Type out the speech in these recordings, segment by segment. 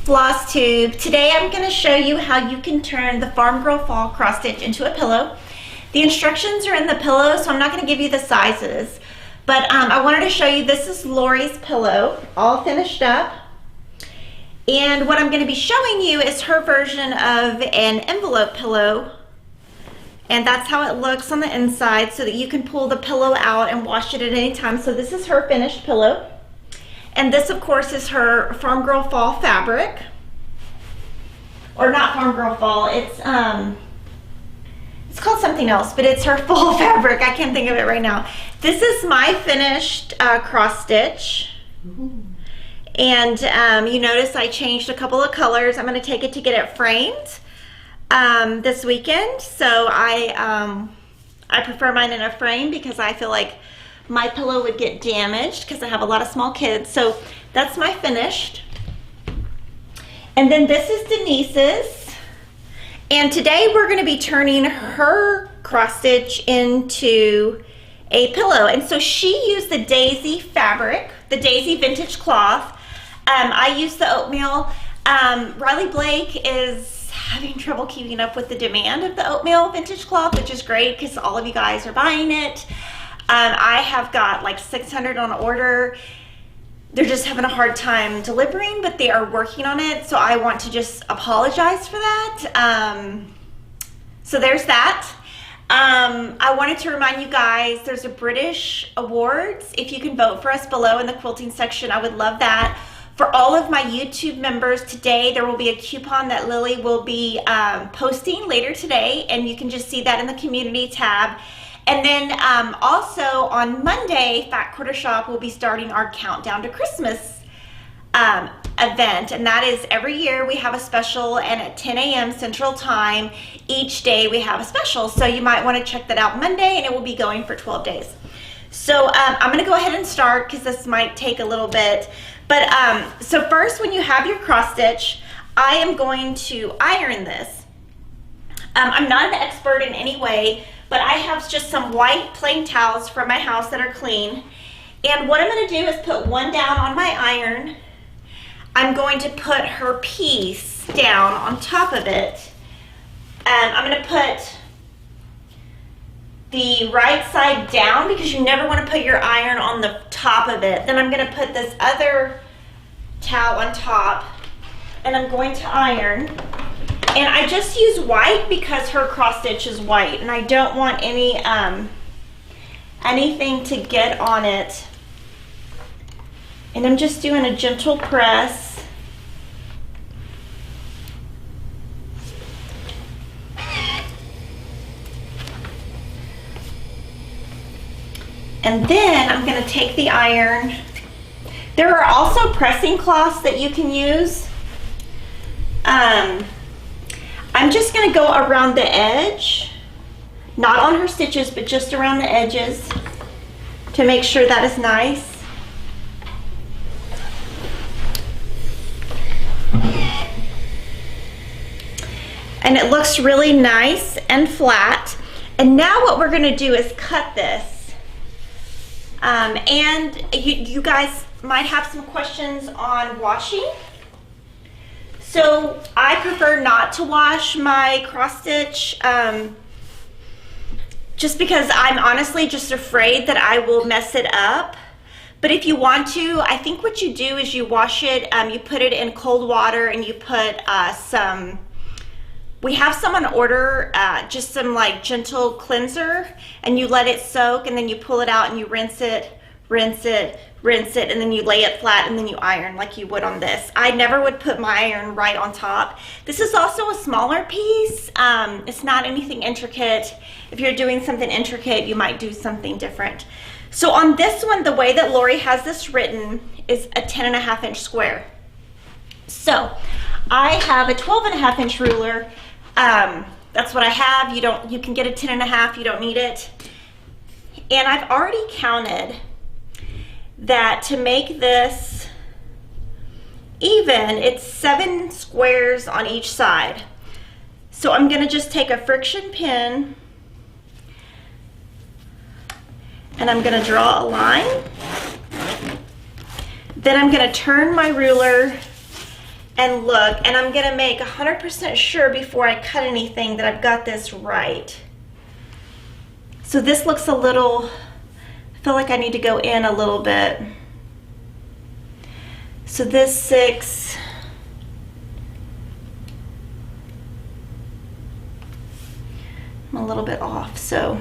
FlossTube. Today I'm going to show you how you can turn the Farm Girl Fall cross stitch into a pillow. The instructions are in the pillow, so I'm not going to give you the sizes, but I wanted to show you, this is Lori's pillow, all finished up. And what I'm going to be showing you is her version of an envelope pillow. And that's how it looks on the inside, so that you can pull the pillow out and wash it at any time. So this is her finished pillow. And this, of course, is her Farm Girl Fall fabric. Or not Farm Girl Fall, it's called something else, but it's her fall fabric. I can't think of it right now. This is my finished cross stitch. And you notice I changed a couple of colors. I'm going to take it to get it framed this weekend. So I prefer mine in a frame because I feel like my pillow would get damaged because I have a lot of small kids. So that's my finished. And then this is Denise's. And today we're going to be turning her cross stitch into a pillow. And so she used the Daisy fabric, the Daisy vintage cloth. I used the oatmeal. Riley Blake is having trouble keeping up with the demand of the oatmeal vintage cloth, which is great because all of you guys are buying it. I have got like 600 on order. They're just having a hard time delivering, but they are working on it. So I want to just apologize for that. So there's that. I wanted to remind you guys, there's a British Awards. If you can vote for us below in the quilting section, I would love that. For all of my YouTube members today, there will be a coupon that Lily will be posting later today, and you can just see that in the community tab. And then also on Monday, Fat Quarter Shop will be starting our Countdown to Christmas event. And that is every year we have a special, and at 10 a.m. Central Time, each day we have a special. So you might want to check that out Monday, and it will be going for 12 days. So I'm going to go ahead and start because this might take a little bit. But so first, when you have your cross stitch, I am going to iron this. I'm not an expert in any way, but I have just some white plain towels from my house that are clean. And what I'm going to do is put one down on my iron. I'm going to put her piece down on top of it. I'm going to put the right side down because you never want to put your iron on the top of it. Then I'm going to put this other towel on top, and I'm going to iron. And I just use white because her cross stitch is white, and I don't want any anything to get on it. And I'm just doing a gentle press. And then I'm going to take the iron. There are also pressing cloths that you can use. I'm just going to go around the edge, not on her stitches, but just around the edges to make sure that is nice. And it looks really nice and flat. And now what we're going to do is cut this. And you guys might have some questions on washing. So I prefer not to wash my cross stitch just because I'm honestly just afraid that I will mess it up. But if you want to, I think what you do is you wash it, you put it in cold water, and you put we have some on order, just some like gentle cleanser, and you let it soak, and then you pull it out and you rinse it, rinse it, rinse it, and then you lay it flat, and then you iron like you would on this. I never would put my iron right on top. This is also a smaller piece. It's not anything intricate. If you're doing something intricate, you might do something different. So on this one, the way that Lori has this written is a 10.5-inch square. So I have a 12.5-inch ruler. That's what I have. You can get a 10.5. You don't need it. And I've already counted that to make this even, it's 7 squares on each side. So I'm going to just take a friction pin, and I'm going to draw a line. Then I'm going to turn my ruler and look, and I'm gonna make 100% sure before I cut anything that I've got this right. So this looks a little, I feel like I need to go in a little bit. So this 6, I'm a little bit off, so.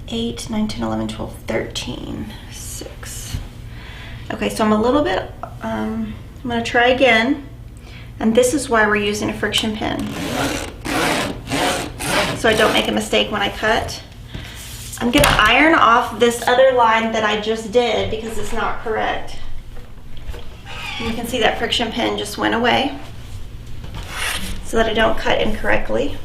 8, 9, 10, 11, 12, 13, 6. Okay, so I'm a little bit, I'm gonna try again. And this is why we're using a friction pin. So I don't make a mistake when I cut. I'm gonna iron off this other line that I just did because it's not correct. And you can see that friction pin just went away so that I don't cut incorrectly.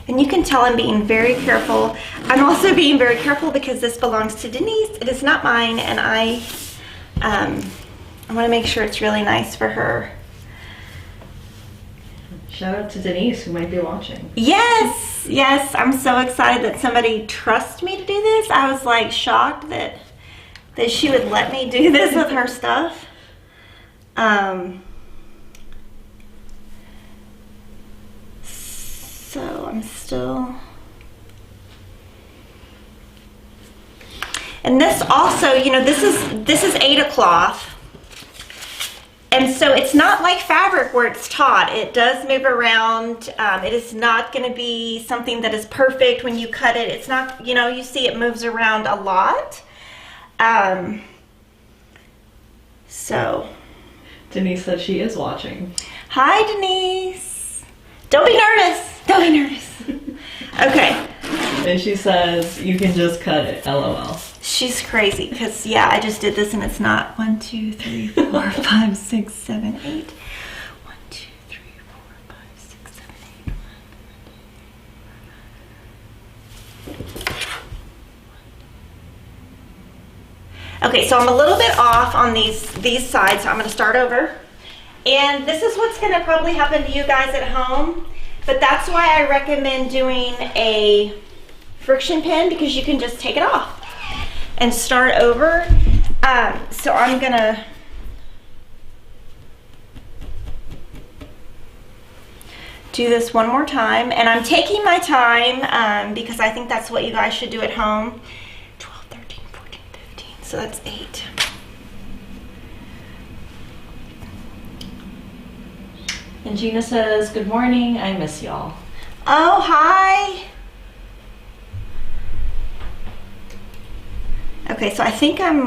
And you can tell I'm being very careful. I'm also being very careful because this belongs to Denise. It is not mine, and I want to make sure it's really nice for her. Shout out to Denise, who might be watching. Yes, yes. I'm so excited that somebody trusts me to do this. I was like shocked that she would let me do this with her stuff. So I'm still, and this also, you know, this is Aida cloth, and so it's not like fabric where it's taut. It does move around. It is not going to be something that is perfect when you cut it. It's not, you know, you see it moves around a lot. So Denise said she is watching. Hi, Denise. Don't be nervous. Don't be nervous. Okay. And she says you can just cut it, LOL. She's crazy because, yeah, I just did this and it's not 1, 2, 3, 4, 5, 6, 7, 8. 1, 2, 3, 4, 5, 6, 7, 8. Okay, so I'm a little bit off on these sides, so I'm going to start over. And this is what's going to probably happen to you guys at home. But that's why I recommend doing a friction pin, because you can just take it off and start over. So I'm gonna do this one more time, and I'm taking my time because I think that's what you guys should do at home. 12, 13, 14, 15, so that's 8. And Gina says, good morning, I miss y'all. Oh, hi. Okay, so I think I'm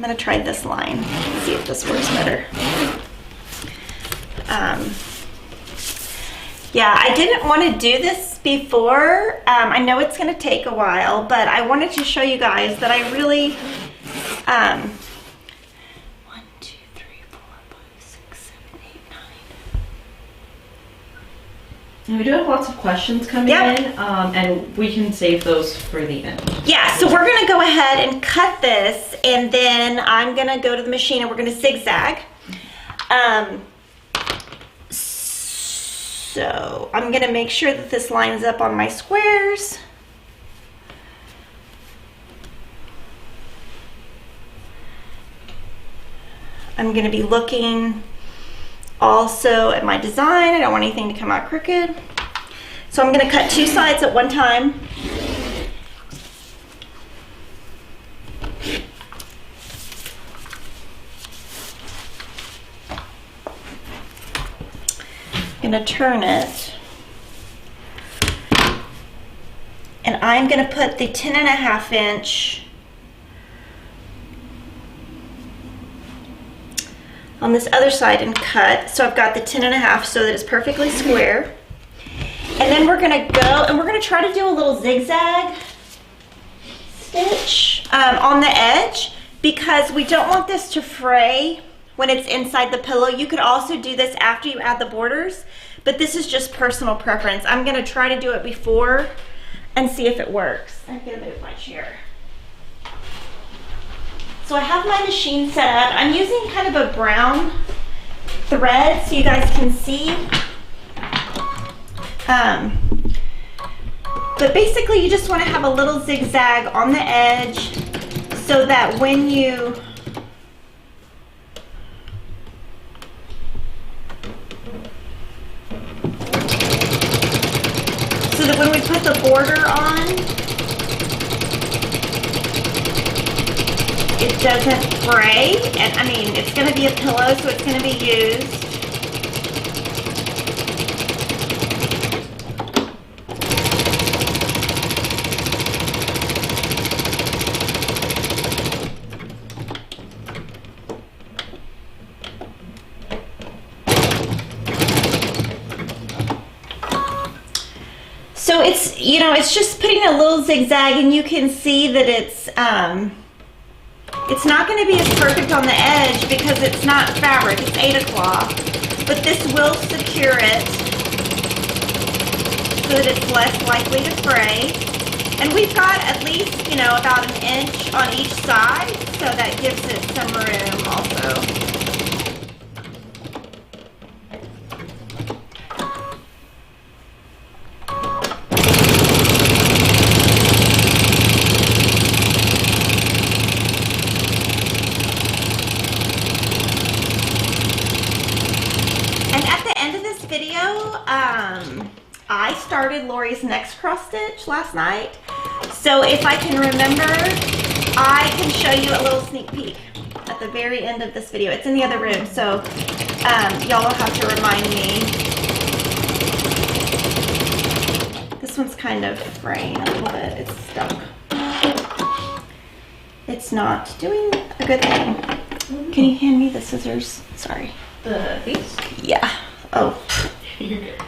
gonna try this line, see if this works better. Yeah, I didn't want to do this before. I know it's gonna take a while, but I wanted to show you guys that I really, 1, 2, 3, 4, 5, 6, 7, 8, 9. And we do have lots of questions coming in, and we can save those for the end. Yeah, so we're gonna go ahead and cut this, and then I'm gonna go to the machine and we're gonna zigzag. So I'm gonna make sure that this lines up on my squares. I'm gonna be looking also at my design. I don't want anything to come out crooked. So I'm gonna cut 2 sides at one time. Gonna turn it, and I'm gonna put the 10.5 inch on this other side and cut. So I've got the 10.5 so that it's perfectly square. And then we're gonna go and we're gonna try to do a little zigzag stitch on the edge, because we don't want this to fray when it's inside the pillow. You could also do this after you add the borders, but this is just personal preference. I'm gonna try to do it before and see if it works. I'm gonna move my chair. So I have my machine set up. I'm using kind of a brown thread so you guys can see. But basically you just want to have a little zigzag on the edge so that when you we put the border on, it doesn't fray. And I mean, it's going to be a pillow, so it's going to be used. So it's, you know, it's just putting a little zigzag, and you can see that it's not going to be as perfect on the edge because it's not fabric, it's Aida cloth, but this will secure it so that it's less likely to fray. And we've got at least, you know, about an inch on each side, so that gives it some room also. I started Lori's next cross stitch last night, so if I can remember, I can show you a little sneak peek at the very end of this video. It's in the other room, so y'all will have to remind me. This one's kind of fraying a little bit. It's stuck. It's not doing a good thing. Can you hand me the scissors? Sorry. These? Yeah. Oh. You're good.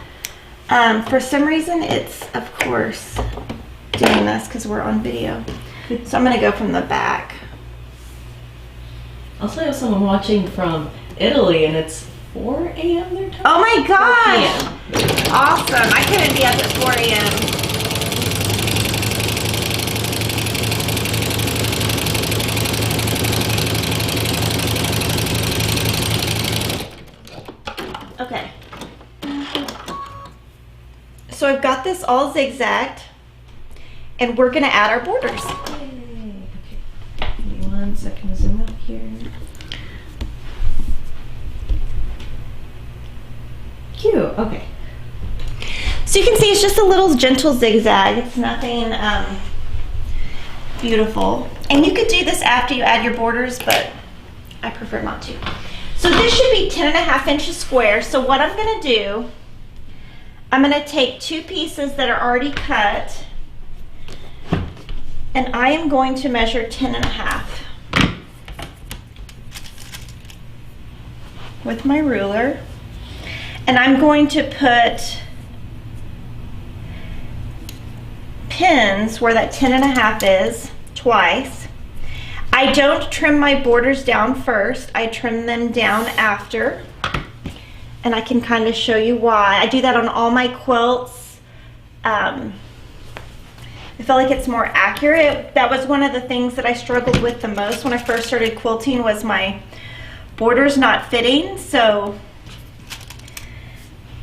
For some reason, it's, of course, doing this because we're on video. So I'm going to go from the back. Also, I have someone watching from Italy, and it's 4 a.m. their time. Oh my gosh! 4 p.m. Awesome. I couldn't be up at 4 a.m. Okay. So I've got this all zigzagged, and we're gonna add our borders. Yay. Okay. Give me 1 second to zoom out here. Cute. Okay. So you can see it's just a little gentle zigzag. It's nothing beautiful. And you could do this after you add your borders, but I prefer not to. So this should be 10.5 inches square. So what I'm gonna do, I'm gonna take 2 pieces that are already cut, and I am going to measure 10.5 with my ruler. And I'm going to put pins where that 10.5 is twice. I don't trim my borders down first, I trim them down after. And I can kind of show you why. I do that on all my quilts. I feel like it's more accurate. That was one of the things that I struggled with the most when I first started quilting, was my borders not fitting. So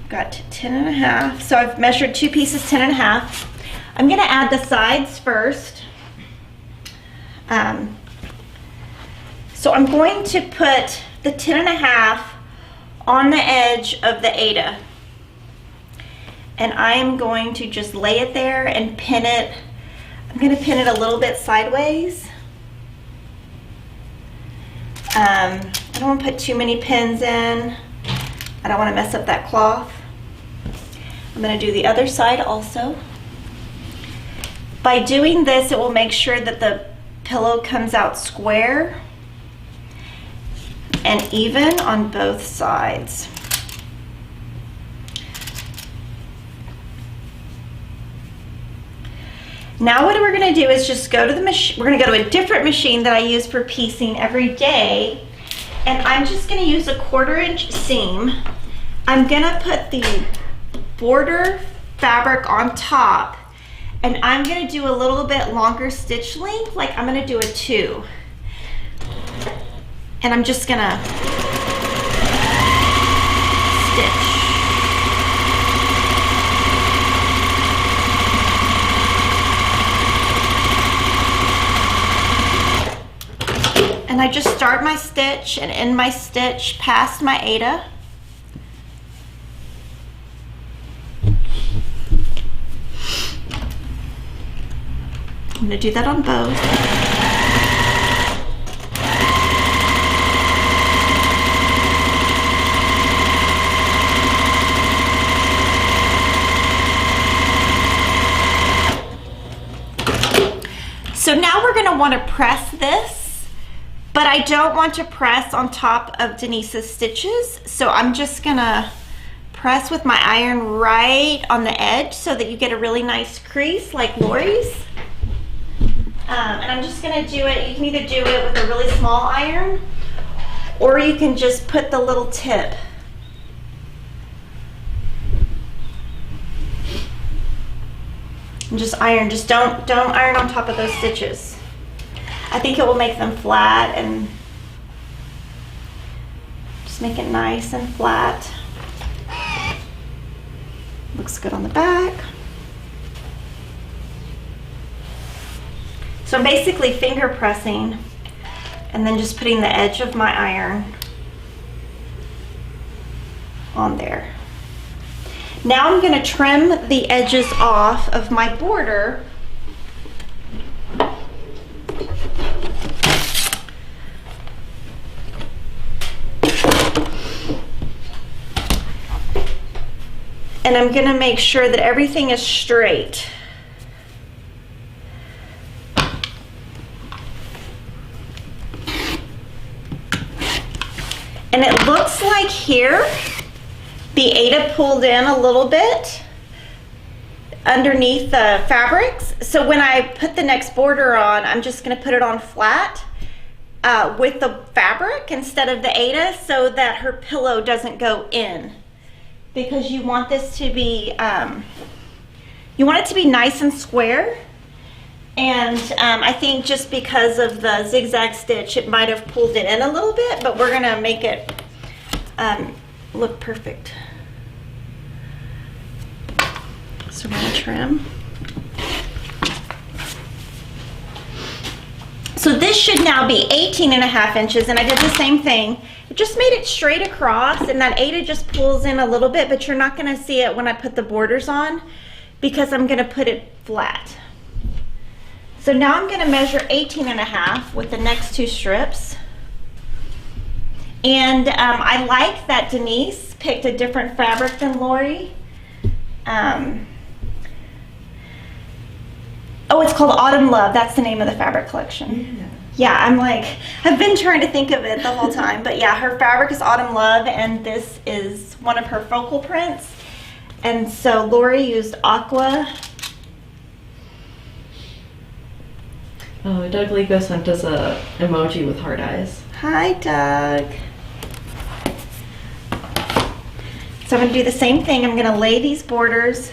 got 10.5. So I've measured 2 pieces 10.5. I'm gonna add the sides first. So I'm going to put the 10.5 on the edge of the Aida, and I'm going to just lay it there and pin it. I'm going to pin it a little bit sideways. I don't want to put too many pins in. I don't want to mess up that cloth. I'm going to do the other side also. By doing this, it will make sure that the pillow comes out square and even on both sides. Now what we're going to do is just go to the machine. We're going to go to a different machine that I use for piecing every day, And I'm just gonna use a 1/4 inch seam. I'm gonna put the border fabric on top, and I'm gonna do a little bit longer stitch length, like I'm gonna do a 2. And I'm just gonna stitch. And I just start my stitch and end my stitch past my Aida. I'm gonna do that on both. So now we're gonna wanna press this, but I don't want to press on top of Denise's stitches. So I'm just gonna press with my iron right on the edge so that you get a really nice crease like Lori's. And I'm just gonna do it, you can either do it with a really small iron, or you can just put the little tip. And just iron, just don't iron on top of those stitches. I think it will make them flat, and just make it nice and flat. Looks good on the back. So I'm basically finger pressing and then just putting the edge of my iron on there. Now I'm going to trim the edges off of my border. And I'm going to make sure that everything is straight. And it looks like here, the Aida pulled in a little bit underneath the fabrics. So when I put the next border on, I'm just gonna put it on flat with the fabric instead of the Aida, so that her pillow doesn't go in. Because you want this to be, you want it to be nice and square. And I think just because of the zigzag stitch, it might have pulled it in a little bit, but we're gonna make it look perfect. So we're gonna trim. So this should now be 18.5 inches, and I did the same thing. I just made it straight across, and that Aida just pulls in a little bit, but you're not gonna see it when I put the borders on because I'm gonna put it flat. So now I'm gonna measure 18.5 with the next 2 strips. And I like that Denise picked a different fabric than Lori. Oh, it's called Autumn Love. That's the name of the fabric collection. Yeah, I'm like, I've been trying to think of it the whole time. But yeah, her fabric is Autumn Love, and this is one of her focal prints. And so Lori used Aqua. Oh, Doug Lico sent us a emoji with heart eyes. Hi, Doug. So I'm gonna do the same thing. I'm gonna lay these borders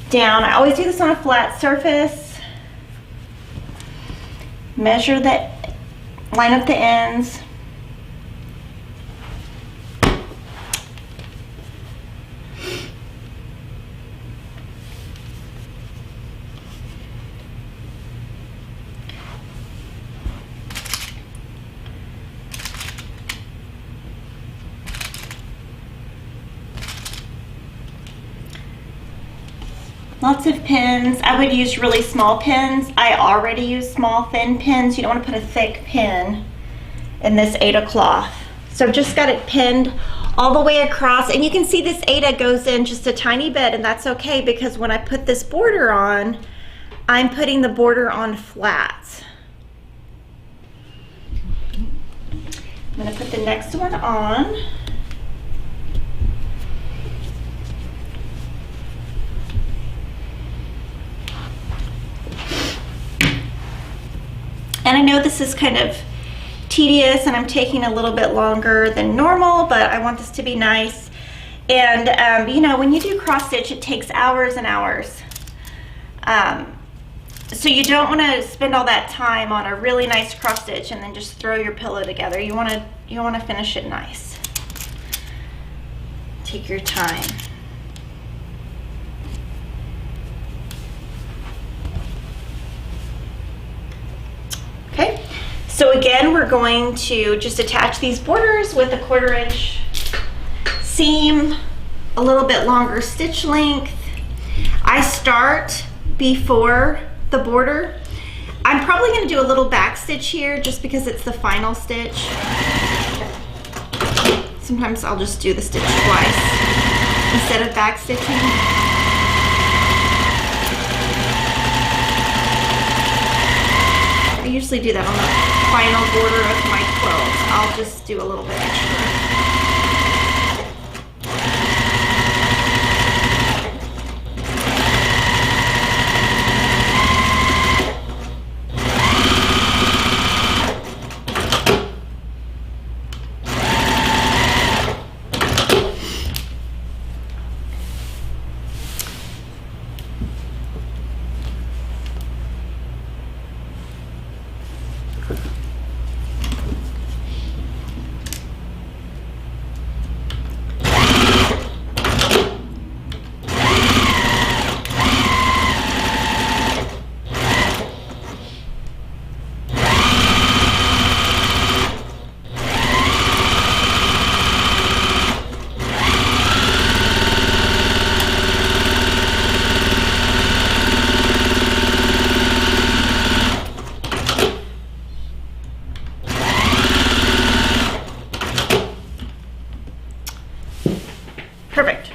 down. I always do this on a flat surface. Measure that, line up the ends. Lots of pins. I would use really small pins. I already use small thin pins. You don't want to put a thick pin in this Aida cloth. So I've just got it pinned all the way across, and you can see this Aida goes in just a tiny bit, and that's okay because when I put this border on, I'm putting the border on flat. I'm going to put the next one on. And I know this is kind of tedious and I'm taking a little bit longer than normal, but I want this to be nice. And you know, when you do cross stitch, it takes hours and hours. So you don't want to spend all that time on a really nice cross stitch and then just throw your pillow together. You want to finish it nice. Take your time. Okay, so again, we're going to just attach these borders with a 1/4 inch seam, a little bit longer stitch length. I start before the border. I'm probably going to do a little back stitch here just because it's the final stitch. Sometimes I'll just do the stitch twice instead of back stitching. I usually do that on the final border of my quilt. I'll just do a little bit extra. Perfect.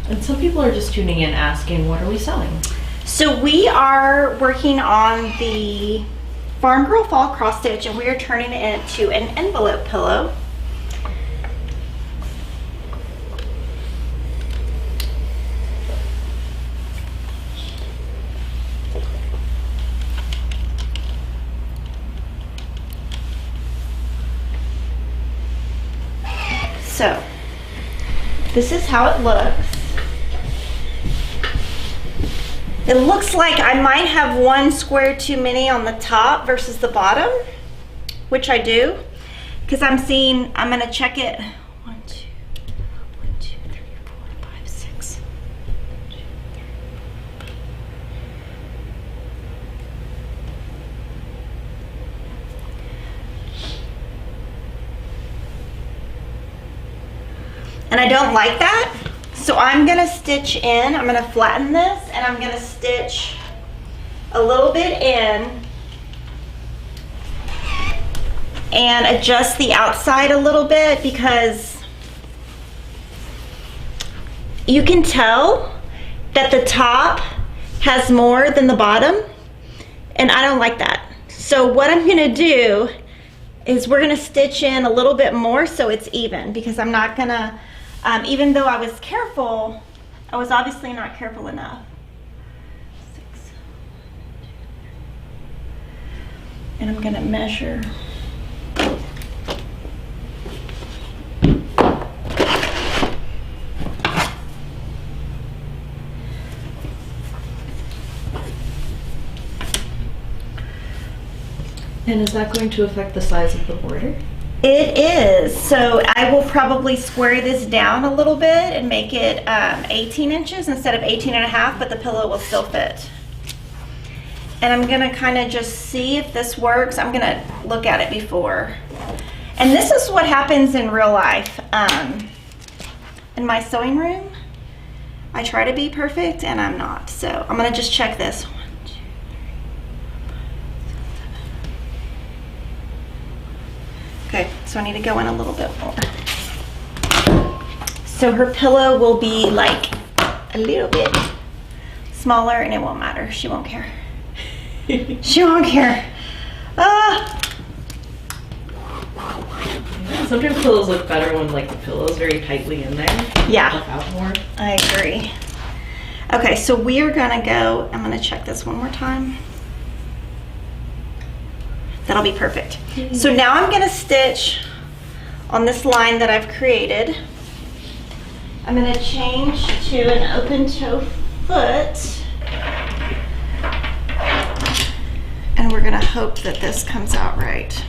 And some people are just tuning in asking, what are we selling? So we are working on the Farm Girl Fall cross stitch and we are turning it into an envelope pillow. So this is how it looks. It looks like I might have one square too many on the top versus the bottom, which I do, because I'm gonna check it. 1, 2, 3, 4, 5, 6. And I don't like that. So I'm gonna stitch in, I'm gonna flatten this and I'm gonna stitch a little bit in and adjust the outside a little bit because you can tell that the top has more than the bottom and I don't like that. So what I'm gonna do is we're gonna stitch in a little bit more so it's even because I'm not gonna even though I was careful, I was obviously not careful enough. 6, 1, 2, 3. And I'm gonna measure. And is that going to affect the size of the border? It is. So I will probably square this down a little bit and make it 18 inches instead of 18.5, but the pillow will still fit. And I'm gonna kind of just see if this works. I'm gonna look at it before. And this is what happens in real life. In my sewing room, I try to be perfect and I'm not. So I'm gonna just check this. 1, 2, 3, 4, 5, 6, 7. Okay, so I need to go in a little bit more. So her pillow will be like a little bit smaller and it won't matter. She won't care. She won't care. Sometimes pillows look better when like the pillow's very tightly in there. Yeah. Puff out more. I agree. Okay, so we are gonna go, I'm gonna check this one more time. That'll be perfect. So now I'm gonna stitch on this line that I've created. I'm gonna change to an open toe foot. And we're gonna hope that this comes out right.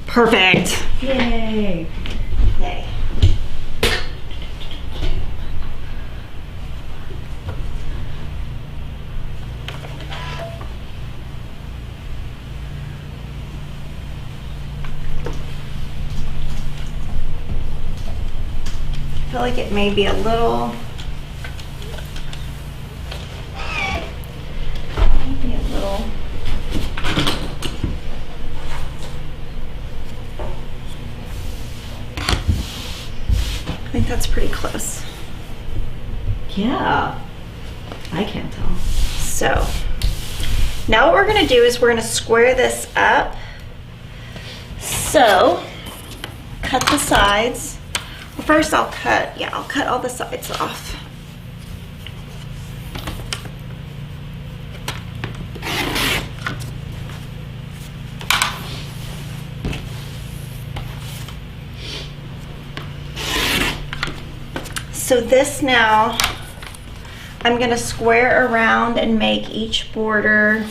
Perfect. Yay. Yay. I feel like it may be a little, maybe a little. I think that's pretty close. Yeah. I can't tell. So now what we're gonna do is we're gonna square this up. So cut the sides. Well, first I'll cut all the sides off. So this now, I'm gonna square around and make each border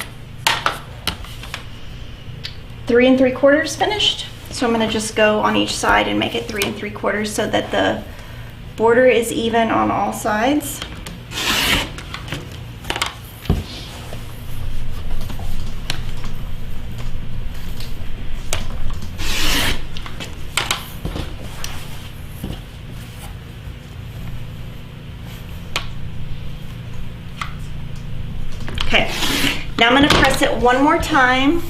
3 3/4 finished. So I'm gonna just go on each side and make it 3 3/4 so that the border is even on all sides. Okay, now I'm going to press it one more time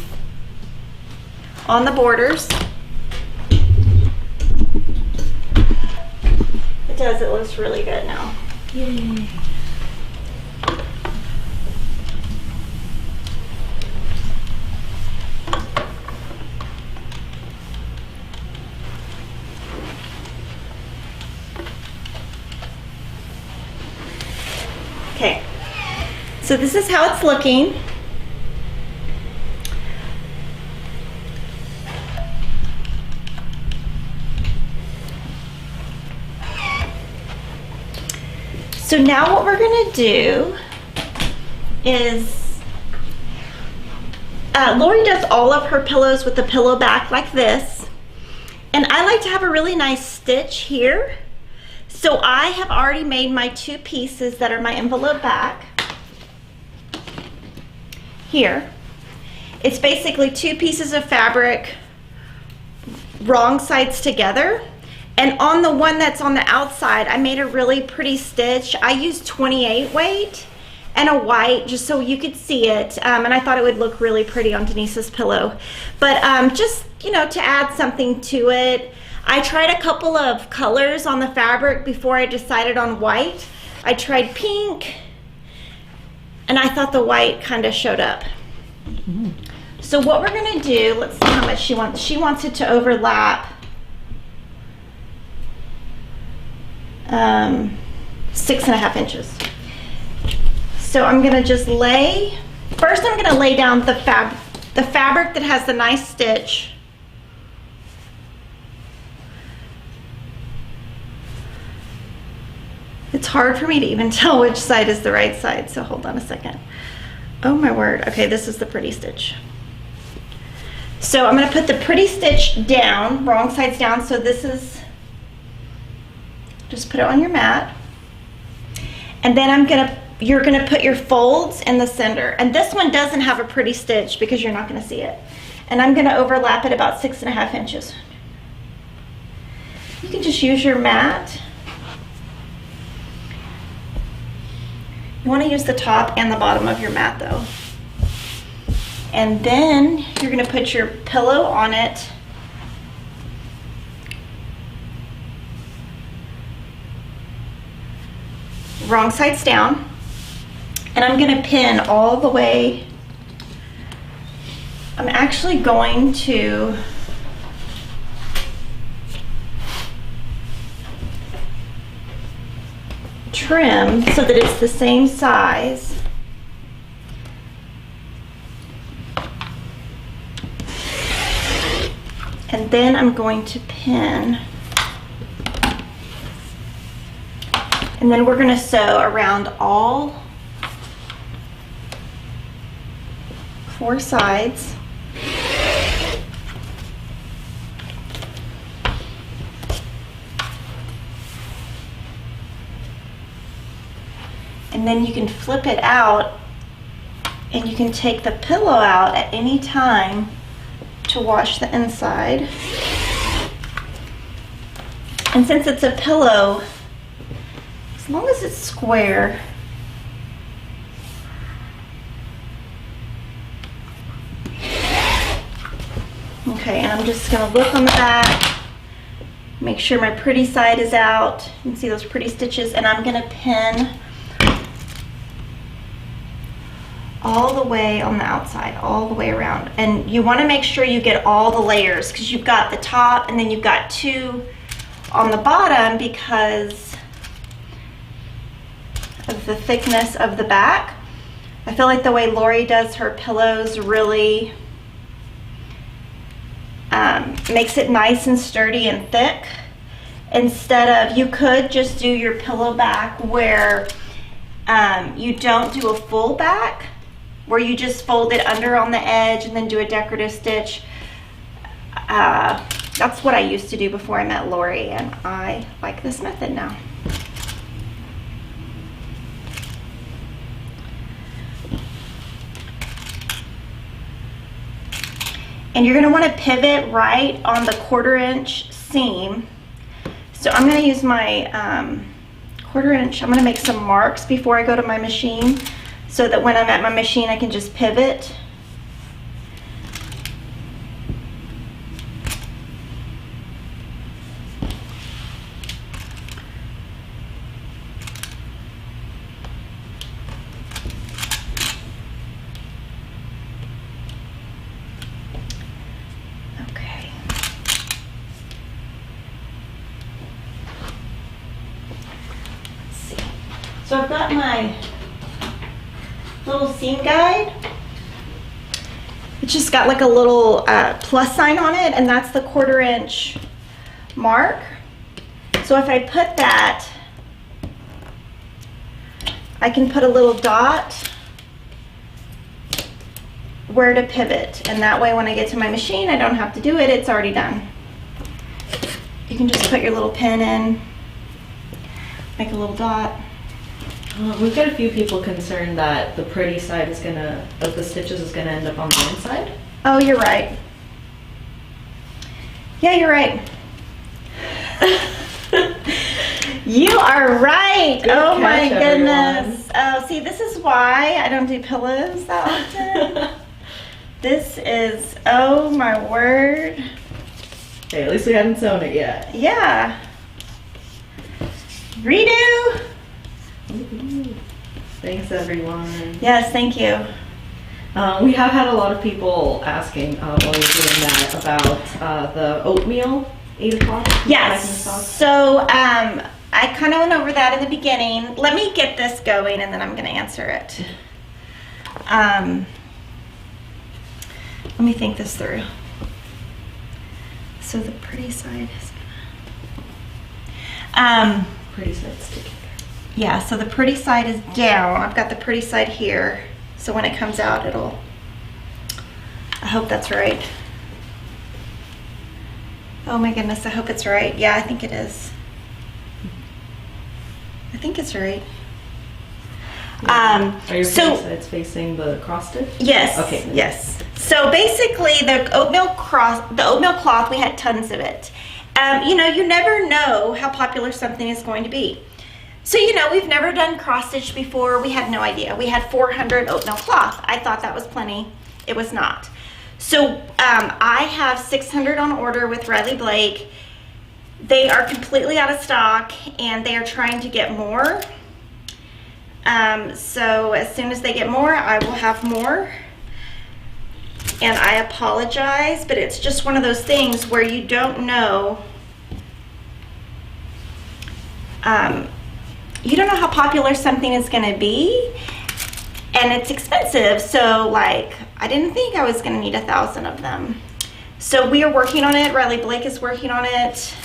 on the borders. It does, it looks really good now. Yay. Okay, so this is how it's looking. So now what we're gonna do is, Lori does all of her pillows with the pillow back like this. And I like to have a really nice stitch here. So I have already made my 2 pieces that are my envelope back. Here. It's basically 2 pieces of fabric, wrong sides together. And on the one that's on the outside, I made a really pretty stitch. I used 28 weight and a white just so you could see it. And I thought it would look really pretty on Denise's pillow. But just, you know, to add something to it, I tried a couple of colors on the fabric before I decided on white. I tried pink, and I thought the white kind of showed up. Mm-hmm. So what we're gonna do, let's see how much she wants. She wants it to overlap 6.5 inches. So I'm gonna just first I'm gonna lay down the fabric that has the nice stitch. It's hard for me to even tell which side is the right side, so hold on a second. Oh my word, okay, this is the pretty stitch. So I'm gonna put the pretty stitch down, wrong side's down, so this is, just put it on your mat. And then you're gonna put your folds in the center. And this one doesn't have a pretty stitch because you're not gonna see it. And I'm gonna overlap it about 6.5 inches. You can just use your mat. You want to use the top and the bottom of your mat though. And then you're going to put your pillow on it. Wrong side's down. And I'm going to pin all the way. I'm actually going to trim so that it's the same size. And then I'm going to pin. And then we're going to sew around all 4 sides. And then you can flip it out and you can take the pillow out at any time to wash the inside. And since it's a pillow, as long as it's square, okay, and I'm just gonna look on the back, make sure my pretty side is out. You can see those pretty stitches, and I'm gonna pin all the way on the outside, all the way around. And you wanna make sure you get all the layers because you've got the top and then you've got 2 on the bottom because of the thickness of the back. I feel like the way Lori does her pillows really makes it nice and sturdy and thick. Instead of, you could just do your pillow back where you don't do a full back, where you just fold it under on the edge and then do a decorative stitch. That's what I used to do before I met Lori, and I like this method now. And you're going to want to pivot right on the 1/4 inch seam. So I'm going to use my 1/4 inch. I'm going to make some marks before I go to my machine so that when I'm at my machine I can just pivot. So I've got my little seam guide. It's just got like a little plus sign on it, and that's the 1/4 inch mark. So if I put that, I can put a little dot where to pivot, and that way when I get to my machine I don't have to do it, it's already done. You can just put your little pin in, make a little dot. We've got a few people concerned that the pretty side is gonna, of the stitches is gonna end up on the inside. Oh, you're right. Yeah, you're right. You are right. Good oh my catch, goodness. Oh, see, this is why I don't do pillows that often. This is, oh my word. Hey, at least we hadn't sewn it yet. Yeah. Redo. Thanks, everyone. Yes, thank you. We have had a lot of people asking while you're doing that about the oatmeal 8 o'clock. Yes. So I kind of went over that in the beginning. Let me get this going and then I'm going to answer it. Let me think this through. So the pretty side is gonna... pretty side sticky. Yeah, so the pretty side is down. I've got the pretty side here. So when it comes out, it'll... I hope that's right. Oh my goodness, I hope it's right. Yeah, I think it is. I think it's right. Are your pretty sides facing the cross stitch? Yes. Okay. Yes. So basically, the oatmeal cloth, we had tons of it, You know, you never know how popular something is going to be. So, you know, we've never done cross stitch before. We had no idea. We had 400 oatmeal cloth. I thought that was plenty. It was not. So I have 600 on order with Riley Blake. They are completely out of stock and they are trying to get more. So as soon as they get more, I will have more. And I apologize, but it's just one of those things where you don't know. You don't know how popular something is going to be, and it's expensive. So like, I didn't think I was going to need 1,000 of them. So we are working on it. Riley Blake is working on it,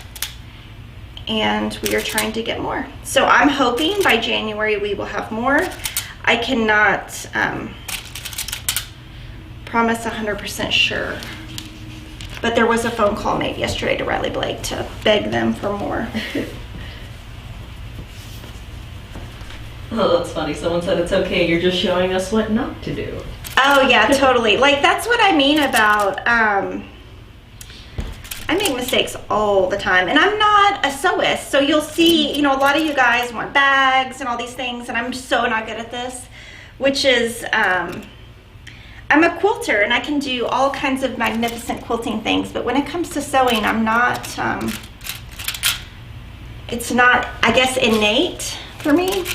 and we are trying to get more. So I'm hoping by January we will have more. I cannot promise 100% sure, but there was a phone call made yesterday to Riley Blake to beg them for more. Oh, that's funny. Someone said it's okay. You're just showing us what not to do. Oh yeah, totally. Like that's what I mean about, I make mistakes all the time, and I'm not a sewist. So you'll see, you know, a lot of you guys want bags and all these things, and I'm so not good at this, which is, I'm a quilter and I can do all kinds of magnificent quilting things, but when it comes to sewing, I'm not, it's not, I guess, innate for me.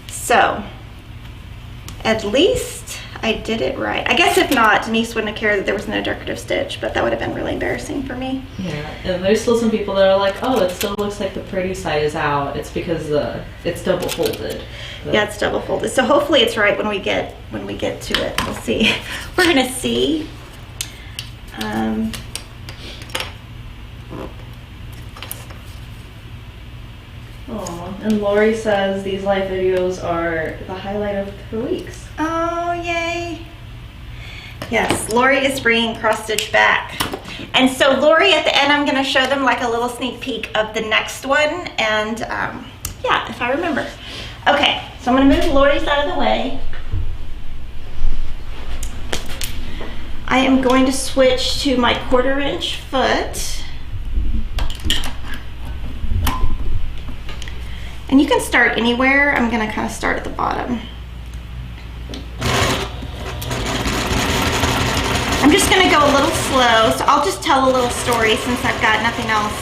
So, at least I did it right. I guess if not, Denise wouldn't have cared that there was no decorative stitch, but that would have been really embarrassing for me. Yeah, and there's still some people that are like, oh, it still looks like the pretty side is out. It's because it's double folded. But yeah, it's double folded. So hopefully it's right when we get to it. We'll see. We're gonna see. Aw, and Lori says these live videos are the highlight of her weeks. Oh, yay. Yes, Lori is bringing cross stitch back. And so Lori, at the end, I'm gonna show them like a little sneak peek of the next one. And yeah, if I remember. Okay, so I'm gonna move Lori's out of the way. I am going to switch to my 1/4 inch foot. And you can start anywhere. I'm gonna kind of start at the bottom. I'm just gonna go a little slow, so I'll just tell a little story since I've got nothing else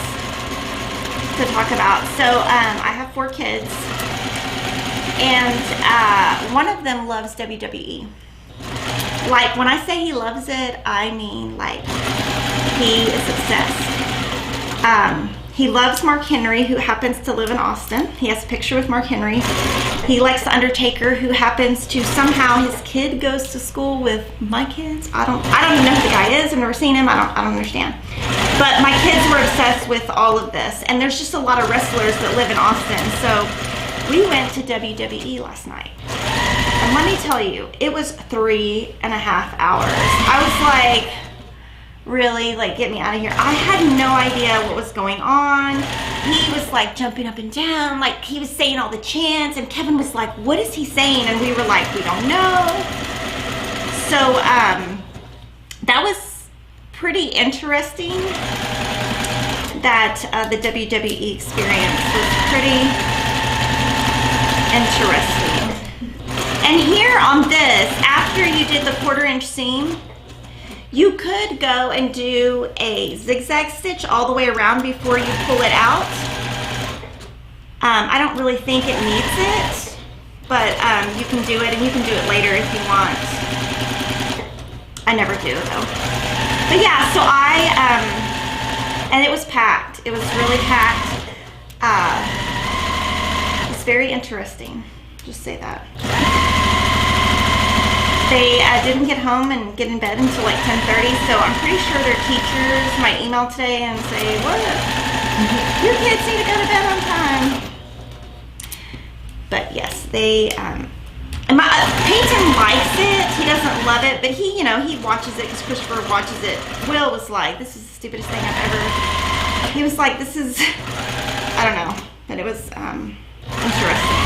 to talk about. So I have 4 kids, and one of them loves WWE. Like, when I say he loves it, I mean like he is obsessed. He loves Mark Henry, who happens to live in Austin. He has a picture with Mark Henry. He likes The Undertaker, who happens to somehow, his kid goes to school with my kids. I don't even know who the guy is. I've never seen him. I don't understand. But my kids were obsessed with all of this. And there's just a lot of wrestlers that live in Austin. So we went to WWE last night. And let me tell you, it was 3.5 hours. I was like, really, like, get me out of here. I had no idea what was going on. He was like jumping up and down, like he was saying all the chants, and Kevin was like, what is he saying? And we were like, we don't know. So that was pretty interesting. That the WWE experience was pretty interesting. And here on this, after you did the 1/4 inch seam, you could go and do a zigzag stitch all the way around before you pull it out. I don't really think it needs it, but you can do it, and you can do it later if you want. I never do though. But yeah, so and it was packed. It was really packed. It's very interesting. Just say that. They didn't get home and get in bed until like 10:30, so I'm pretty sure their teachers might email today and say, what? Your kids need to go to bed on time. But yes, they, Peyton likes it. He doesn't love it, but he, you know, he watches it because Christopher watches it. Will was like, this is the stupidest thing I've ever, he was like, this is, I don't know, but it was interesting.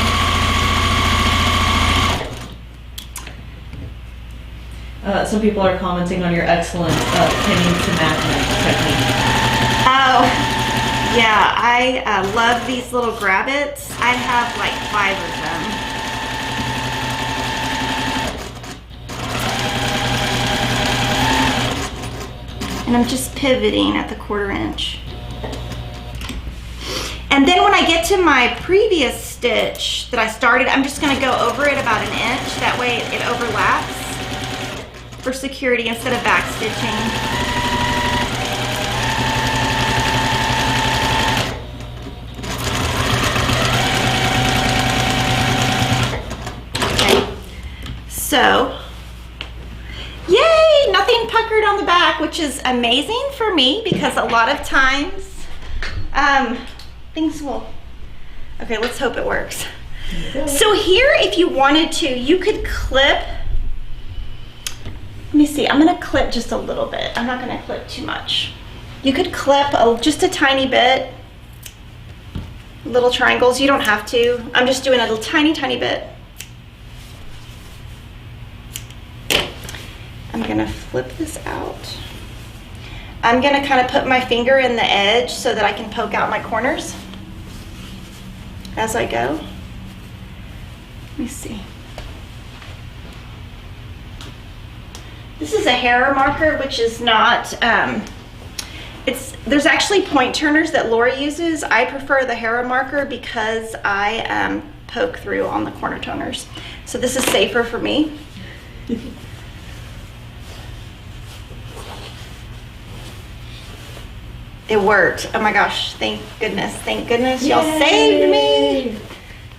Some people are commenting on your excellent pinning to magnet technique. Oh yeah, I love these little grabbits. I have like 5 of them. And I'm just pivoting at the 1/4 inch. And then when I get to my previous stitch that I started, I'm just gonna go over it about 1 inch. That way it overlaps for security instead of back stitching. Okay, so, yay, nothing puckered on the back, which is amazing for me because a lot of times, things will, okay, let's hope it works. So here, if you wanted to, you could clip, let me see, I'm gonna clip just a little bit. I'm not gonna clip too much. You could clip just a tiny bit, little triangles, you don't have to. I'm just doing a little tiny bit. I'm gonna flip this out. I'm gonna kind of put my finger in the edge so that I can poke out my corners as I go. Let me see. This is a hair marker, which is not, there's actually point turners that Laura uses. I prefer the hair marker because I poke through on the corner toners. So this is safer for me. It worked. Oh my gosh, thank goodness. Thank goodness y'all saved me.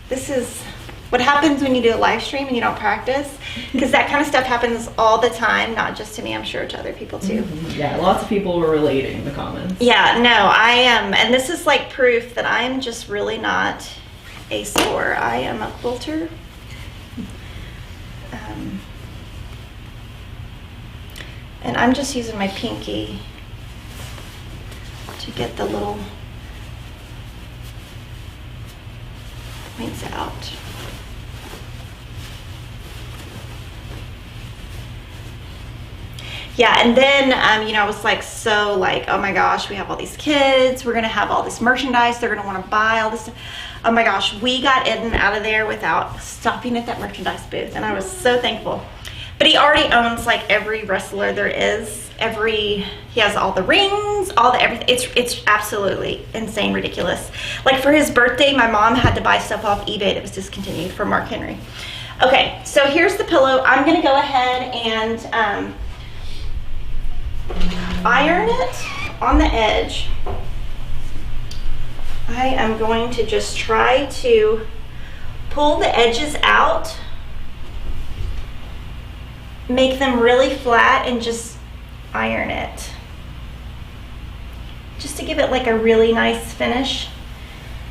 This is what happens when you do a live stream and you don't practice, because that kind of stuff happens all the time, not just to me, I'm sure to other people too. Yeah, lots of people were relating in the comments. Yeah, no, I am, and this is like proof that I'm just really not a sewer. I am a quilter. And I'm just using my pinky to get the little points out. Yeah, and then, you know, I was like, oh my gosh, we have all these kids, we're gonna have all this merchandise, they're gonna wanna buy all this stuff. Oh my gosh, we got in and out of there without stopping at that merchandise booth, and I was so thankful. But he already owns like every wrestler there is, he has all the rings, all the everything. It's absolutely insane, ridiculous. Like for his birthday, my mom had to buy stuff off eBay that was discontinued for Mark Henry. Okay, so here's the pillow. I'm gonna go ahead and iron it on the edge. I am going to just try to pull the edges out, make them really flat, and just iron it. Just to give it like a really nice finish.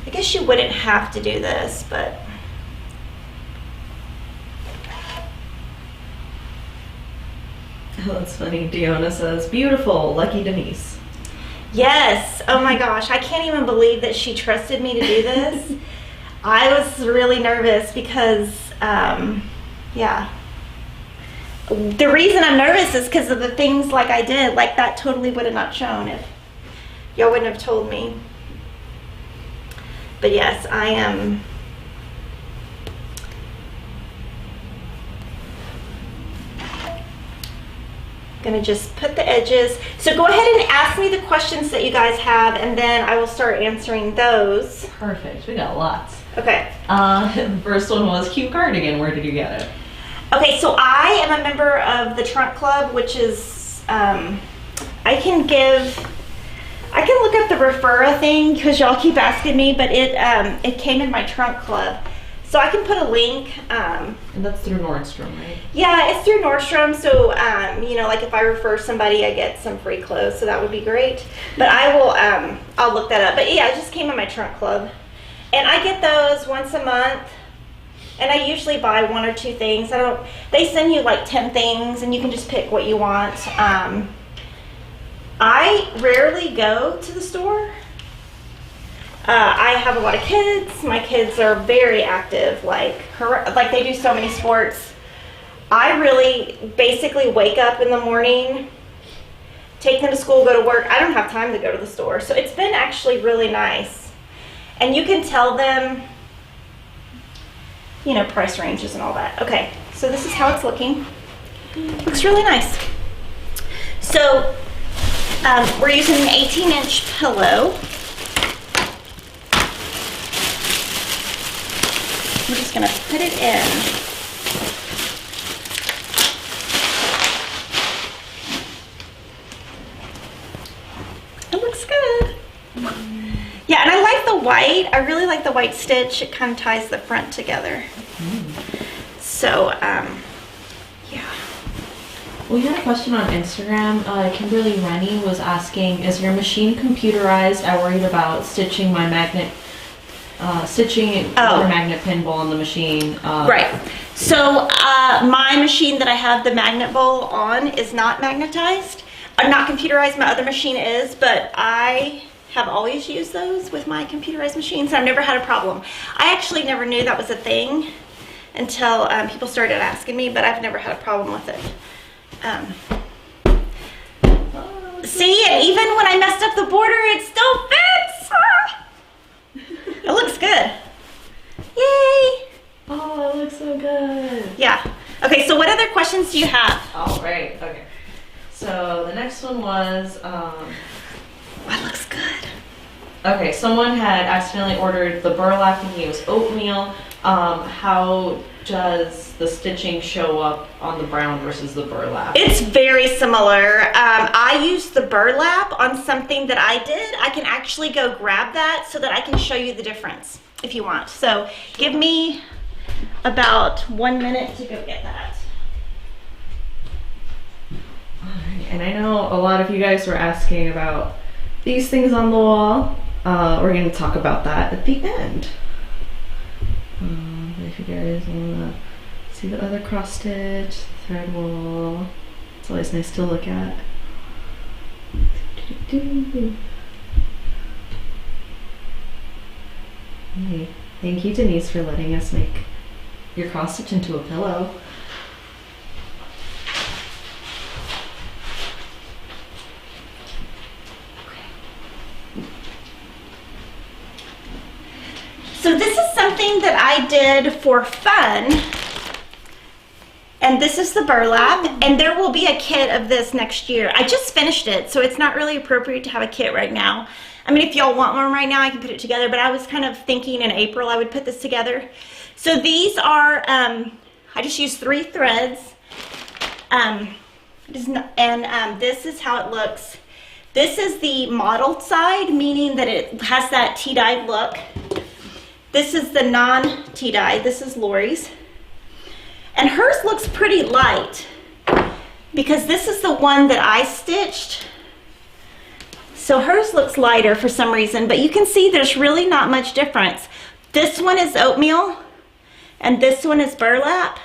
I guess you wouldn't have to do this, but oh, that's funny. Deanna says, beautiful, lucky Denise. yes, oh my gosh, I can't even believe that she trusted me to do this. I was really nervous because, yeah. The reason I'm nervous is because of the things like I did, like that totally would have not shown if y'all wouldn't have told me. But yes, I am gonna just put the edges. So go ahead and ask me the questions that you guys have, and then I will start answering those. Perfect, we got lots. Okay. The first one was cute cardigan. Where did you get it? Okay, so I am a member of the Trunk Club, which is, I can look up the referra thing because y'all keep asking me, but it came in my Trunk Club. So I can put a link. And that's through Nordstrom, right? Yeah, it's through Nordstrom, so, you know, like if I refer somebody, I get some free clothes, so that would be great. But I will, I'll look that up. But yeah, it just came in my Trunk Club. And I get those once a month. And I usually buy 1 or 2 things. They send you like 10 things and you can just pick what you want. I rarely go to the store. I have a lot of kids. My kids are very active, like they do so many sports. I really basically wake up in the morning, take them to school, go to work. I don't have time to go to the store. So it's been actually really nice. And you can tell them, you know, price ranges and all that. Okay, so this is how it's looking. Looks really nice. So we're using an 18-inch pillow. I'm just gonna put it in. It looks good. Yeah, and I like the white. I really like the white stitch. It kind of ties the front together. So, yeah. We had a question on Instagram. Kimberly Rennie was asking, is your machine computerized? I worried about stitching my magnet, or magnet pin bowl on the machine. Right. So my machine that I have the magnet bowl on is not magnetized. Not computerized. My other machine is, but I have always used those with my computerized machines. I've never had a problem. I actually never knew that was a thing until people started asking me, but I've never had a problem with it. See, and even when I messed up the border, it still fits. It looks good. Yay! Oh, it looks so good. Yeah. Okay, so what other questions do you have? All right. Okay. So the next one was, That looks good. okay, someone had accidentally ordered the burlap thinking it was oatmeal. How does the stitching show up on the brown versus the burlap? It's very similar. I used the burlap on something that I did. I can actually go grab that so that I can show you the difference if you want. So give me about 1 minute to go get that. Alright, and I know a lot of you guys were asking about these things on the wall. We're going to talk about that at the end. If you guys want to see the other cross stitch, thread wall, it's always nice to look at. Hey, thank you, Denise, for letting us make your cross stitch into a pillow. So this is something that I did for fun, and this is the burlap, and there will be a kit of this next year. I just finished it, so it's not really appropriate to have a kit right now. I mean, if y'all want one right now, I can put it together, but I was kind of thinking in April I would put this together. So these are, I just used 3 threads, this is how it looks. This is the mottled side, meaning that it has that tea-dyed look. This is the non-tea-dye. This is Lori's. And hers looks pretty light because this is the one that I stitched. So hers looks lighter for some reason, but you can see there's really not much difference. This one is oatmeal and this one is burlap.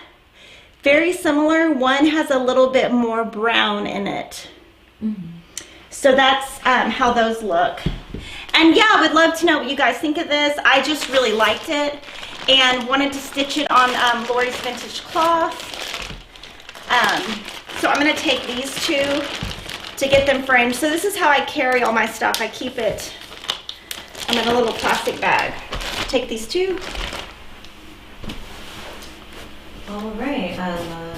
Very similar. One has a little bit more brown in it. So that's how those look. And yeah, I would love to know what you guys think of this. I just really liked it and wanted to stitch it on Lori's vintage cloth. So I'm going to take these 2 to get them framed. So this is how I carry all my stuff. I keep it in a little plastic bag. Take these 2. All right, and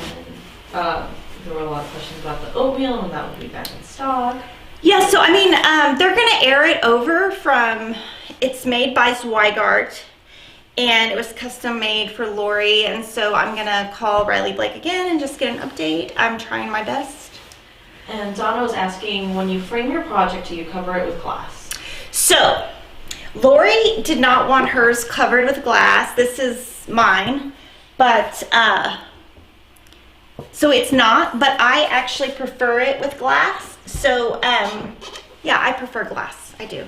there were a lot of questions about the oatmeal and that would be back in stock. Yeah, so I mean, they're gonna air it over from, it's made by Zweigart, and it was custom made for Lori, and so I'm gonna call Riley Blake again and just get an update. I'm trying my best. And Donna was asking, when you frame your project, do you cover it with glass? So, Lori did not want hers covered with glass. This is mine, but, so it's not, but I actually prefer it with glass. So, yeah, I prefer glass. I do.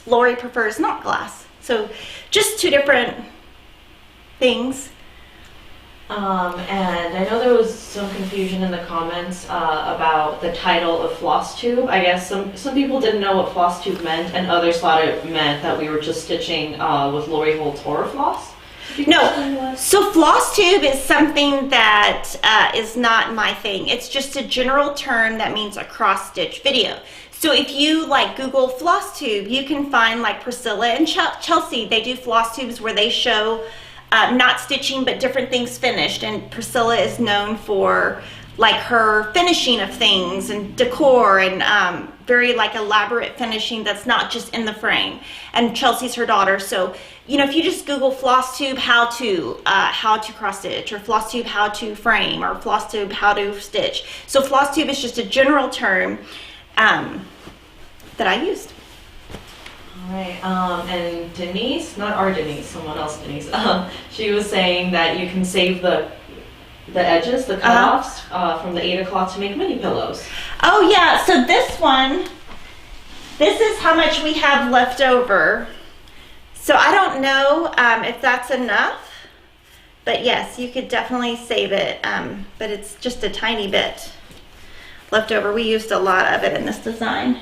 Lori prefers not glass. So, just 2 different things. And I know there was some confusion in the comments about the title of FlossTube. I guess some people didn't know what FlossTube meant, and others thought it meant that we were just stitching with Lori Holt's Horror Floss. No, so FlossTube is something that is not my thing. It's just a general term that means a cross-stitch video. So if you like Google FlossTube, you can find like Priscilla and Chelsea. They do FlossTubes where they show not stitching but different things finished. And Priscilla is known for like her finishing of things and decor and very like elaborate finishing that's not just in the frame. And Chelsea's her daughter. So you know, if you just Google FlossTube how to cross stitch, or FlossTube how to frame, or FlossTube how to stitch. So FlossTube is just a general term that I used. All right, and Denise, not our Denise, someone else Denise, she was saying that you can save the edges, the cutoffs from the 8 o'clock to make mini pillows. Oh yeah, so this one, this is how much we have left over. So I don't know if that's enough, but yes, you could definitely save it, but it's just a tiny bit left over. We used a lot of it in this design.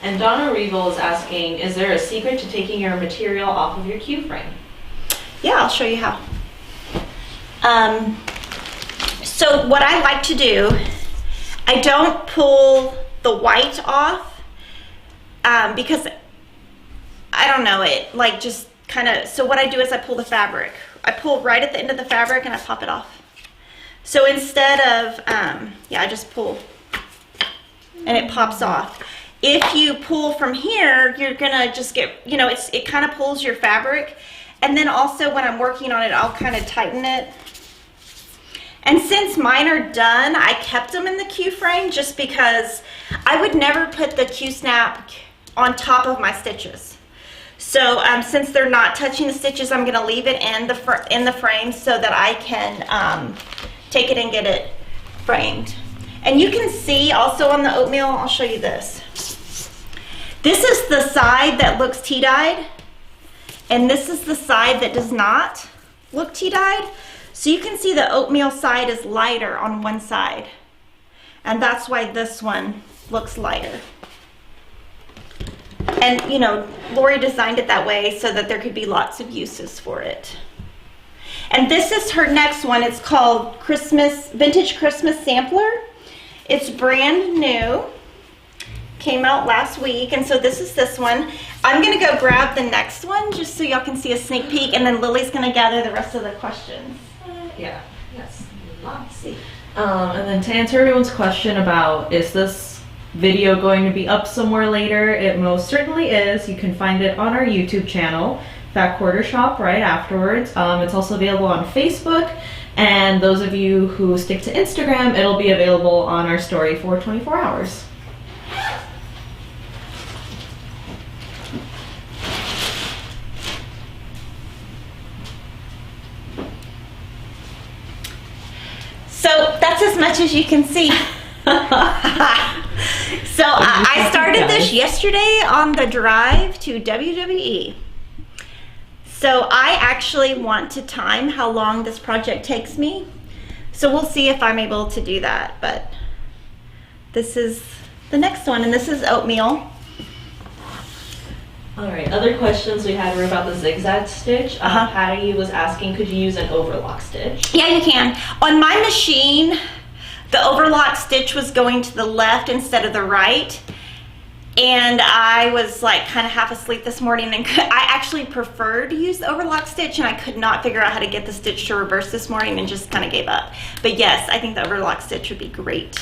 And Donna Regal is asking, is there a secret to taking your material off of your Q frame? Yeah, I'll show you how. So what I like to do, I don't pull the white off because I don't know, it like just kind of, so what I do is I pull the fabric. I pull right at the end of the fabric and I pop it off. So instead of, yeah, I just pull and it pops off. If you pull from here, you're gonna just get, you know, it kind of pulls your fabric. And then also when I'm working on it, I'll kind of tighten it. And since mine are done, I kept them in the Q frame just because I would never put the Q snap on top of my stitches. So since they're not touching the stitches, I'm gonna leave it in the frame so that I can take it and get it framed. And you can see also on the oatmeal, I'll show you this. This is the side that looks tea-dyed, and this is the side that does not look tea-dyed. So you can see the oatmeal side is lighter on one side, and that's why this one looks lighter. And you know, Lori designed it that way so that there could be lots of uses for it. And this is her next one. It's called Vintage Christmas Sampler. It's brand new. Came out last week, and so this is this one. I'm gonna go grab the next one just so y'all can see a sneak peek, and then Lily's gonna gather the rest of the questions. Yeah, yes, let's see. And then to answer everyone's question about, is this video going to be up somewhere later? It most certainly is. You can find it on our YouTube channel, Fat Quarter Shop, right afterwards. It's also available on Facebook, and those of you who stick to Instagram, it'll be available on our story for 24 hours. So that's as much as you can see. So I started this yesterday on the drive to WWE. So I actually want to time how long this project takes me. So we'll see if I'm able to do that. But this is the next one, and this is oatmeal. All right, other questions we had were about the zigzag stitch. Patty was asking, could you use an overlock stitch? Yeah, you can. On my machine, the overlock stitch was going to the left instead of the right. And I was like kind of half asleep this morning, and I actually prefer to use the overlock stitch, and I could not figure out how to get the stitch to reverse this morning and just kind of gave up. But yes, I think the overlock stitch would be great.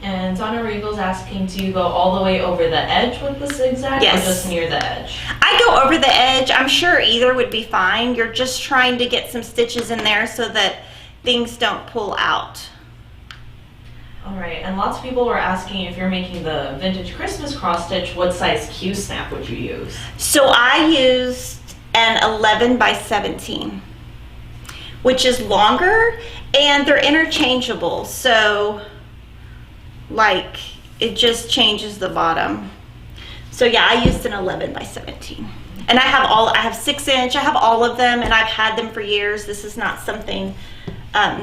And Donna Regal's asking, do you go all the way over the edge with the zigzag, yes, or just near the edge? I go over the edge. I'm sure either would be fine. You're just trying to get some stitches in there so that things don't pull out. All right, and lots of people were asking, if you're making the vintage Christmas cross stitch, what size Q snap would you use? So I used an 11 by 17, which is longer, and they're interchangeable. So like it just changes the bottom. So yeah, I used an 11 by 17. And I have 6-inch, I have all of them, and I've had them for years. This is not something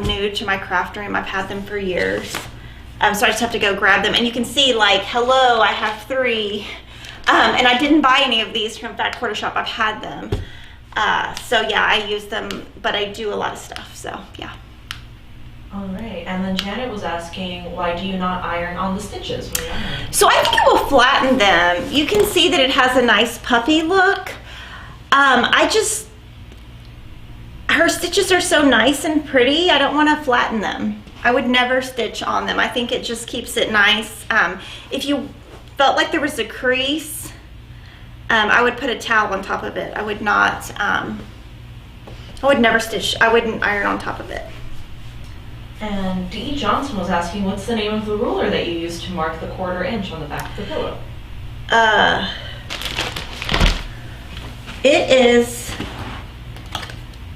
new to my craft room. I've had them for years. So I just have to go grab them. And you can see, like, hello, I have 3. And I didn't buy any of these from Fat Quarter Shop. I've had them. So yeah, I use them, but I do a lot of stuff, so yeah. All right, and then Janet was asking, why do you not iron on the stitches when you iron? So I think it will flatten them. You can see that it has a nice puffy look. Her stitches are so nice and pretty, I don't want to flatten them. I would never stitch on them. I think it just keeps it nice. If you felt like there was a crease, I would put a towel on top of it. I would not, I would never stitch, I wouldn't iron on top of it. And D. Johnson was asking, what's the name of the ruler that you use to mark the 1/4 inch on the back of the pillow? It is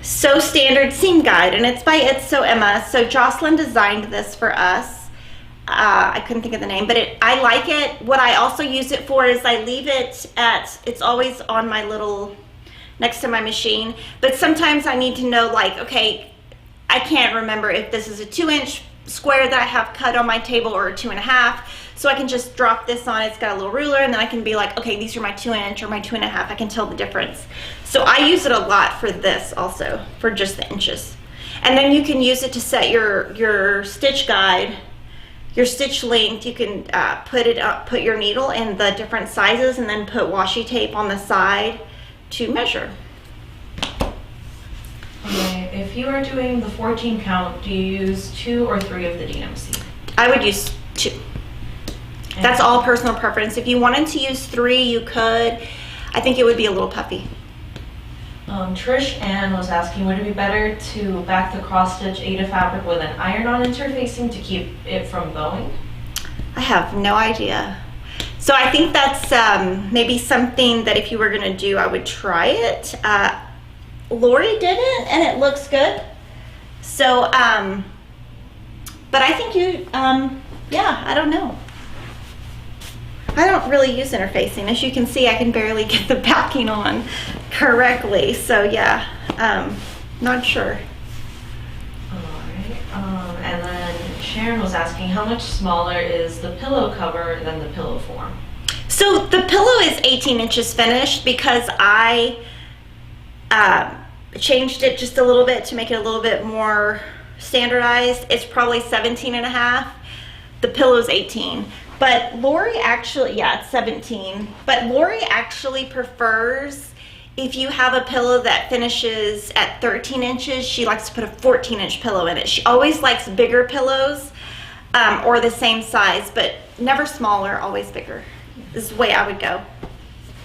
So Standard Seam Guide, and it's by It's So Emma. So Jocelyn designed this for us. I couldn't think of the name, but I like it. What I also use it for is I leave it it's always on my little, next to my machine, but sometimes I need to know, like, okay, I can't remember if this is a 2-inch square that I have cut on my table or a 2.5, so I can just drop this on. It's got a little ruler, and then I can be like, okay, these are my 2-inch or my 2.5. I can tell the difference. So I use it a lot for this also, for just the inches. And then you can use it to set your stitch guide, your stitch length. You can put your needle in the different sizes, and then put washi tape on the side to measure. Okay, if you are doing the 14 count, do you use 2 or 3 of the DMC? I would use 2. And that's all personal preference. If you wanted to use 3, you could. I think it would be a little puffy. Trish Ann was asking, would it be better to back the cross stitch Ada fabric with an iron-on interfacing to keep it from bowing? I have no idea. So I think that's maybe something that if you were going to do, I would try it. Lori did it, and it looks good. So, but I think you, yeah, I don't know. I don't really use interfacing. As you can see, I can barely get the backing on correctly. So yeah, not sure. Alright, and then Sharon was asking, how much smaller is the pillow cover than the pillow form? So the pillow is 18 inches finished because I changed it just a little bit to make it a little bit more standardized. It's probably 17.5. The pillow's 18. But Lori actually, yeah, it's 17. But Lori actually prefers, if you have a pillow that finishes at 13 inches, she likes to put a 14-inch pillow in it. She always likes bigger pillows or the same size, but never smaller, always bigger. This is the way I would go.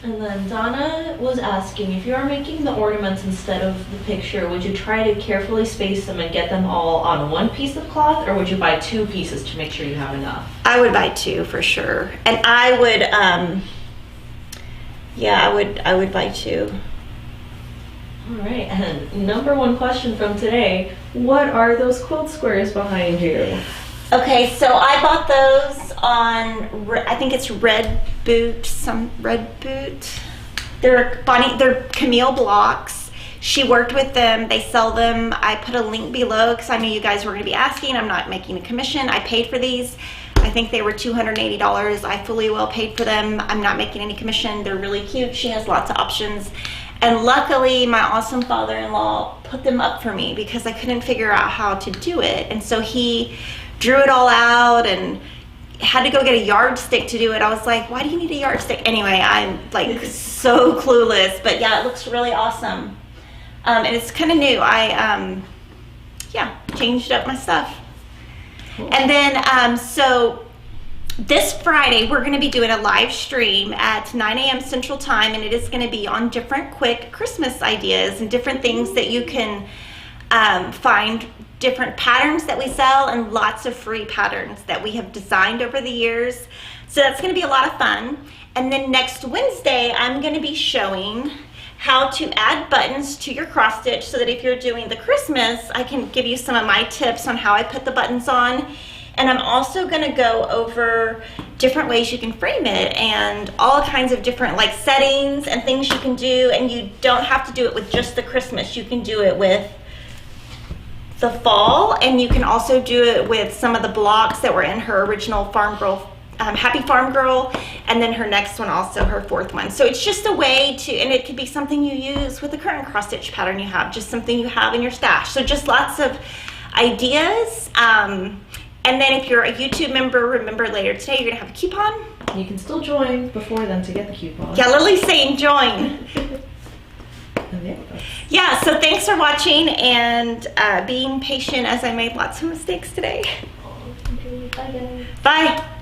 And then Donna was asking, if you are making the ornaments instead of the picture, would you try to carefully space them and get them all on one piece of cloth, or would you buy 2 pieces to make sure you have enough? I would buy 2 for sure. And I would, yeah, I would buy 2. All right, and number 1 question from today, what are those quilt squares behind you? Okay, so I bought those on, I think it's Red Boot, some Red Boot. They're Camille blocks. She worked with them, they sell them. I put a link below because I knew you guys were gonna be asking. I'm not making a commission. I paid for these. I think they were $280. I fully well paid for them. I'm not making any commission. They're really cute. She has lots of options. And luckily, my awesome father-in-law put them up for me because I couldn't figure out how to do it. And so he drew it all out and had to go get a yardstick to do it. I was like, why do you need a yardstick? Anyway, I'm like so clueless, but yeah, it looks really awesome. And it's kind of new. I, yeah, changed up my stuff. Cool. And then, so this Friday, we're gonna be doing a live stream at 9 a.m. Central Time, and it is gonna be on different quick Christmas ideas and different things that you can find, different patterns that we sell, and lots of free patterns that we have designed over the years. So that's gonna be a lot of fun. And then next Wednesday, I'm gonna be showing how to add buttons to your cross stitch so that if you're doing the Christmas, I can give you some of my tips on how I put the buttons on. And I'm also gonna go over different ways you can frame it and all kinds of different like settings and things you can do. And you don't have to do it with just the Christmas. You can do it with the fall, and you can also do it with some of the blocks that were in her original Farm Girl Happy Farm Girl, and then her next one also, her fourth one. So it's just a way to, and it could be something you use with the current cross stitch pattern you have, just something you have in your stash. So just lots of ideas. And then if you're a YouTube member, remember later today you're gonna have a coupon. You can still join before then to get the coupon. Yeah, Lily's saying join. Yeah, so thanks for watching and being patient as I made lots of mistakes today. Bye guys. Bye.